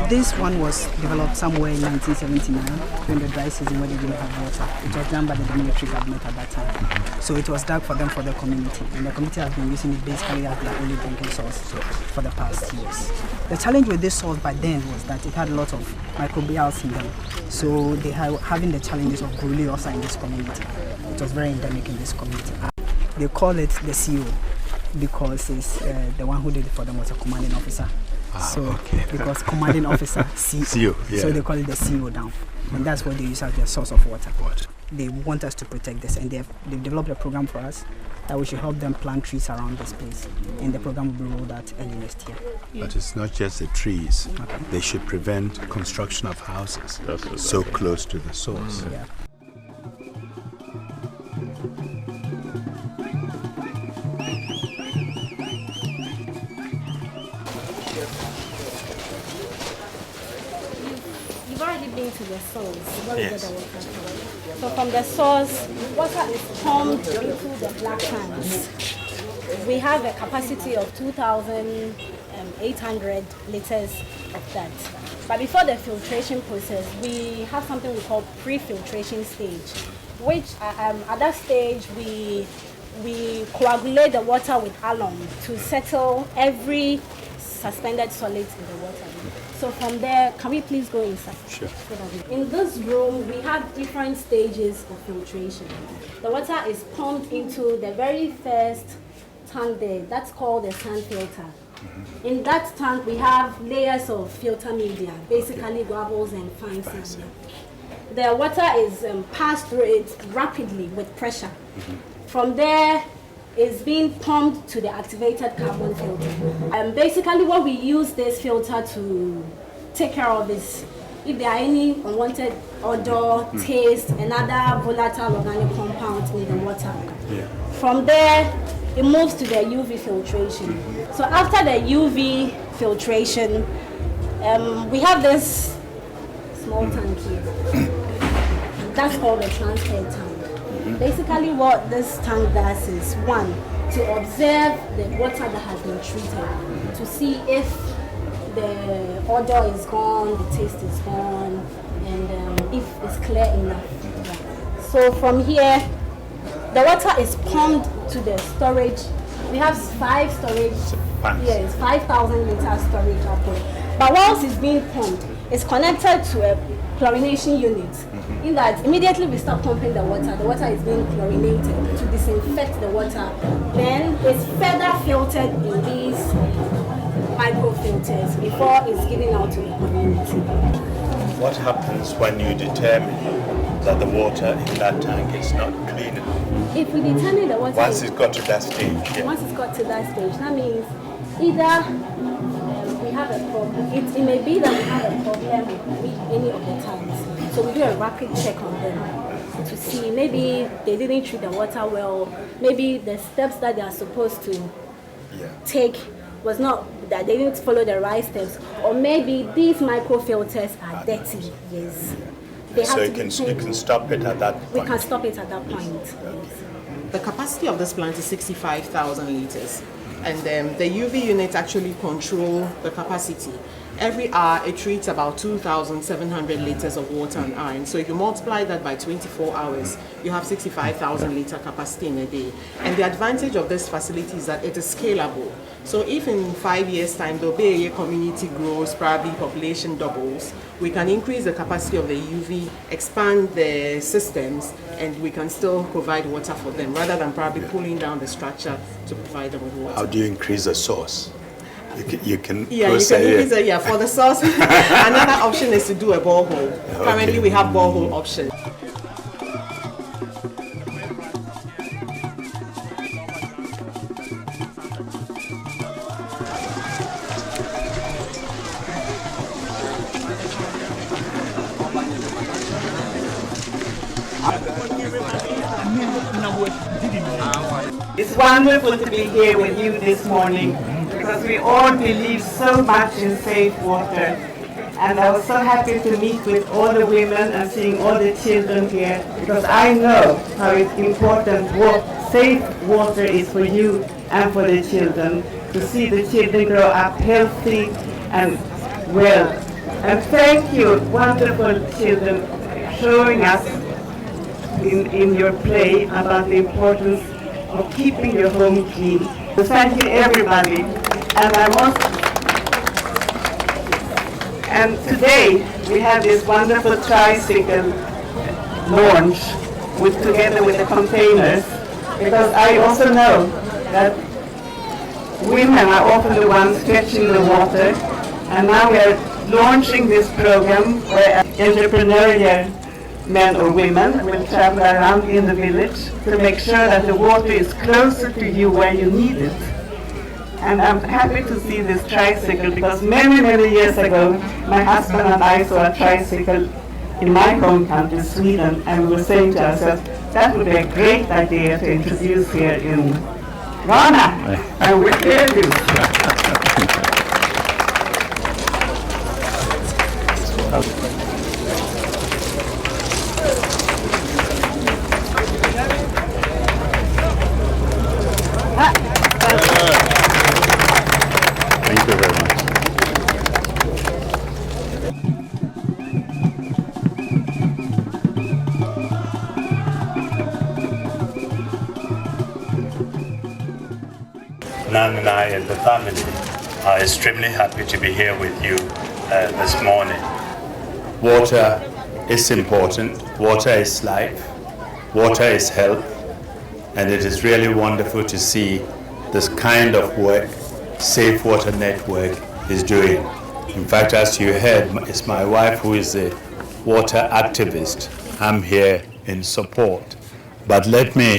This one was developed somewhere in 1979 during the dry season when they didn't have water. It was done by the military government at that time. So it was dug for them for the community. And the community has been using it basically as their only drinking source for the past years. The challenge with this source by then was that it had a lot of microbials in them. So they had having the challenges of borreliosis in this community. It was very endemic in this community. They call it the CO because it's the one who did it for them was a commanding officer. Because commanding officer, CO. Yeah. So they call it the CO down. And that's what they use as their source of water. They want us to protect this, and they've developed a program for us that we should help them plant trees around this place. And the program will be rolled out early next year. But it's not just the trees. They should prevent construction of houses so close to the source. Yeah. To the source. Yes. So from the source, water is pumped into the black tanks. We have a capacity of 2,800 liters of that. But before the filtration process, we have something we call pre-filtration stage, which at that stage we coagulate the water with alum to settle every suspended solids in the water. So from there, can we please go inside? Sure. In this room, we have different stages of filtration. The water is pumped into the very first tank there. That's called the sand filter. In that tank, we have layers of filter media, basically gravels and fine sand. The water is passed through it rapidly with pressure. From there, is being pumped to the activated carbon filter. Basically what we use this filter to take care of is if there are any unwanted odor, taste, and other volatile organic compounds in the water. From there, it moves to the UV filtration. So after the UV filtration, we have this small tank here. That's called the transfer tank. Basically what this tank does is, one, to observe the water that has been treated, to see if the odor is gone, the taste is gone, and if it's clear enough. So from here, the water is pumped to the storage. We have 5 storage, yes, 5,000 liter storage up here. But whilst it's being pumped, it's connected to a chlorination unit. In that, immediately we start pumping the water is being chlorinated to disinfect the water. Then it's further filtered in these microfilters before it's given out to the community. What happens when you determine that the water in that tank is not clean enough? If we determine the water... Once it's got to that stage. Once it's got to that stage, that means either we have a problem. It may be that we have a problem with any of the tanks. So we do a rapid check on them to see maybe they didn't treat the water well, maybe the steps that they are supposed to take was not, that they didn't follow the right steps, or maybe these microfilters are dirty. Yes. So you can stop it at that point. We can stop it at that point. Yes. The capacity of this plant is 65,000 liters. And the UV units actually control the capacity. Every hour, it treats about 2,700 liters of water an hour. And so if you multiply that by 24 hours, you have 65,000 liter capacity in a day. And the advantage of this facility is that it is scalable. So if in 5 years' time, the Bay Area community grows, probably population doubles, we can increase the capacity of the UV, expand the systems, and we can still provide water for them, rather than probably pulling down the structure to provide them with water. How do you increase the source? You can increase it, for the source. Another option is to do a borehole. Okay. Currently we have borehole option. It's wonderful to be here with you this morning because we all believe so much in safe water. And I was so happy to meet with all the women and seeing all the children here because I know how important safe water is for you and for the children. To see the children grow up healthy and well And thank you, wonderful children, showing us in your play about the importance of keeping your home clean. So thank you, everybody. And today we have this wonderful tricycle launch together with the containers, because I also know that women are often the ones fetching the water, and now we are launching this program where entrepreneurial men or women will travel around in the village to make sure that the water is closer to you where you need it. And I'm happy to see this tricycle, because many, many years ago, my husband and I saw a tricycle in my home country, Sweden, and we were saying to ourselves, that would be a great idea to introduce here in Ghana. And we hear you. Thank you very much. Nane and I and the family are extremely happy to be here with you this morning. Water is important. Water is life. Water is health. And it is really wonderful to see this kind of work Safe Water Network is doing. In fact, as you heard, it's my wife who is a water activist. I'm here in support. But let me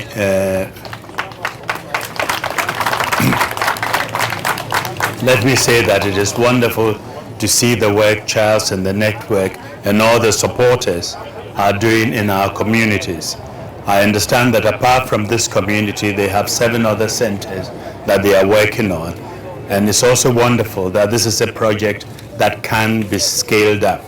say that it is wonderful to see the work Charles and the network and all the supporters are doing in our communities. I understand that apart from this community, they have 7 other centers that they are working on. And it's also wonderful that this is a project that can be scaled up.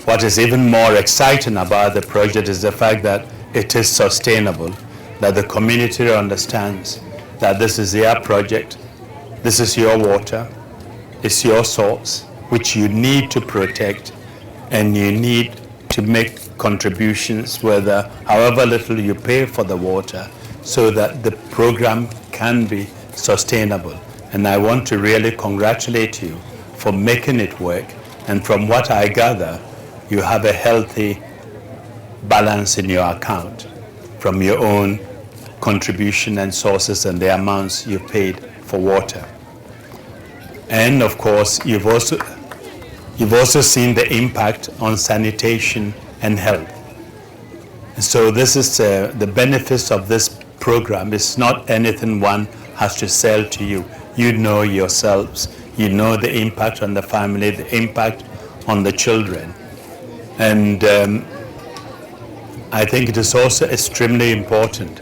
What is even more exciting about the project is the fact that it is sustainable, that the community understands that this is their project, this is your water, it's your source, which you need to protect, and you need to make contributions, however little you pay for the water, so that the program can be sustainable. And I want to really congratulate you for making it work. And from what I gather, you have a healthy balance in your account from your own contribution and sources and the amounts you paid for water. And of course, you've also seen the impact on sanitation and health. So this is the benefits of this program. It's not anything one has to sell to you. You know yourselves. You know the impact on the family, the impact on the children. And I think it is also extremely important,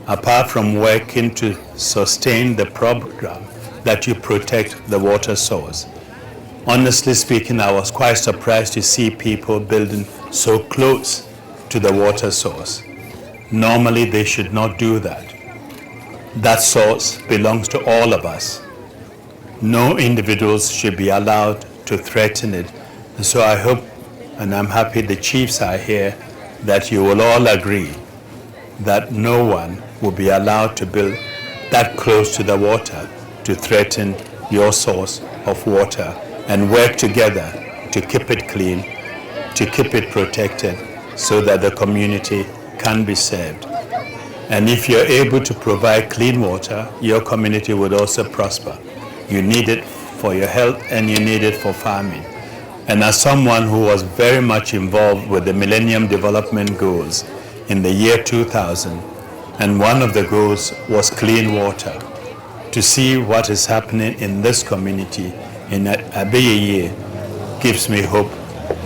apart from working to sustain the program, that you protect the water source. Honestly speaking, I was quite surprised to see people building so close to the water source. Normally, they should not do that. That source belongs to all of us. No individuals should be allowed to threaten it. And so I hope, and I'm happy the chiefs are here, that you will all agree that no one will be allowed to build that close to the water to threaten your source of water, and work together to keep it clean, to keep it protected, so that the community can be served. And if you're able to provide clean water, your community would also prosper. You need it for your health and you need it for farming. And as someone who was very much involved with the Millennium Development Goals in the year 2000, and one of the goals was clean water, to see what is happening in this community in Abeye gives me hope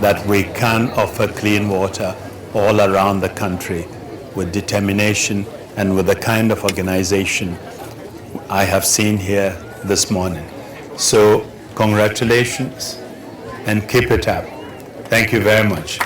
that we can offer clean water all around the country with determination and with the kind of organization I have seen here this morning. So congratulations and keep it up. Thank you very much.